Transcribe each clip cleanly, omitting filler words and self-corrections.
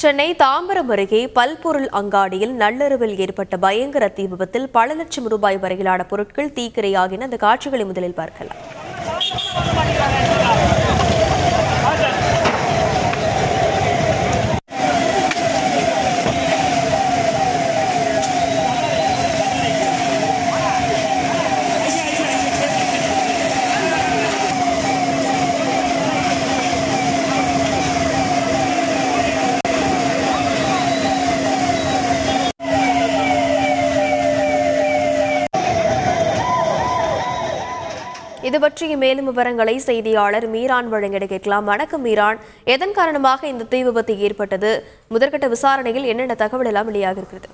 சென்னை தாம்பரம் அருகே பல்பொருள் அங்காடியில் நள்ளிரவில் ஏற்பட்ட பயங்கர தீ விபத்தில் பல லட்சம் ரூபாய் வரையிலான பொருட்கள் தீக்கிரையாகின. அந்த காட்சிகளை முதலில் பார்க்கலாம். இது பற்றிய மேலும் விவரங்களை செய்தியாளர் மீரான் வழங்கிட கேட்கலாம். வணக்கம் மீரான், எதன் காரணமாக இந்த தீ விபத்து ஏற்பட்டது? முதற்கட்ட விசாரணையில் என்னென்ன தகவல் எல்லாம் வெளியாக இருக்கிறது?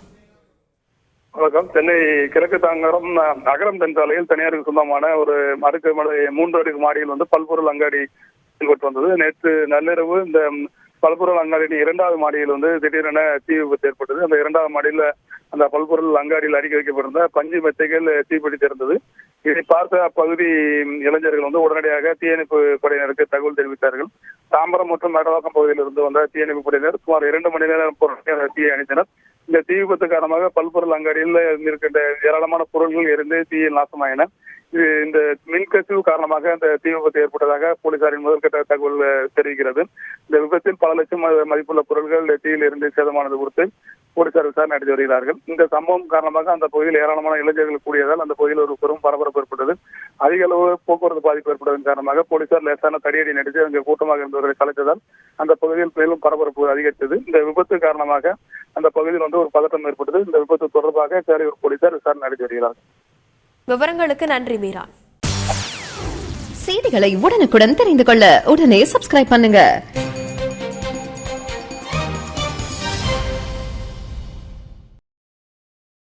வணக்கம். சென்னை கிழக்கு தாங்கரம் அகரம் தென்சாலையில் தனியாருக்கு சொந்தமான ஒரு 3 அடுக்கு மாடியில் பல்பொருள் அங்காடி செயல்பட்டு வந்தது. நேற்று நள்ளிரவு இந்த பல்பொருள் அங்காடியின் 2வது மாடியில் திடீரென தீ விபத்து ஏற்பட்டது. அந்த 2வது மாடியில் அந்த பல்பொருள் அங்காடியில் அடுக்கி வைக்கப்பட்டிருந்த பஞ்சு மெத்தைகள் தீப்பிடித்திருந்தது. இதை பார்த்த அப்பகுதி இளைஞர்கள் உடனடியாக தீயணைப்பு படையினருக்கு தகவல் தெரிவித்தார்கள். தாம்பரம் மற்றும் மேடவாக்கம் பகுதியில் இருந்து வந்த தீயணைப்பு படையினர் சுமார் 2 மணி நேரம் தீயை அணைத்தனர். இந்த தீ விபத்து காரணமாக பல்பொருள் அங்காடியில் இருக்கின்ற ஏராளமான பொருட்கள் எரிந்து தீயில் நாசமாயின. இந்த மின்கசிவு காரணமாக அந்த தீ விபத்து ஏற்பட்டதாக போலீசாரின் முதற்கட்ட தகவல் தெரிவிக்கிறது. இந்த விபத்தில் பல லட்சம் மதிப்புள்ள பொருட்கள் தீயில் இருந்து சேதமானது குறித்து போலீசார் விசாரணை நடத்தி வருகிறார்கள். இந்த சம்பவம் காரணமாக அந்த பகுதியில் ஏராளமான இளைஞர்கள் கூடியதால் அந்த பகுதியில் ஒரு பெரும் பரபரப்பு ஏற்பட்டது. அதிக அளவு போக்குவரத்து பாதிப்பு ஏற்பட்டதன் காரணமாக போலீசார் லேசான தடியடி நடத்தி அங்கு கூட்டமாக இருந்தவர்களை கலைத்ததால் அந்த பகுதியில் மேலும் பரபரப்பு அதிகரித்தது. இந்த விபத்து காரணமாக அந்த பகுதியில் ஒரு பதட்டம் ஏற்பட்டது. இந்த விபத்து தொடர்பாக சேரையூர் போலீசார் விசாரணை நடத்தி வருகிறார்கள். விவரங்களுக்கு நன்றி மீரா. செய்திகளை உடனுக்குடன் தெரிந்து கொள்ள உடனே சப்ஸ்கிரைப் பண்ணுங்க.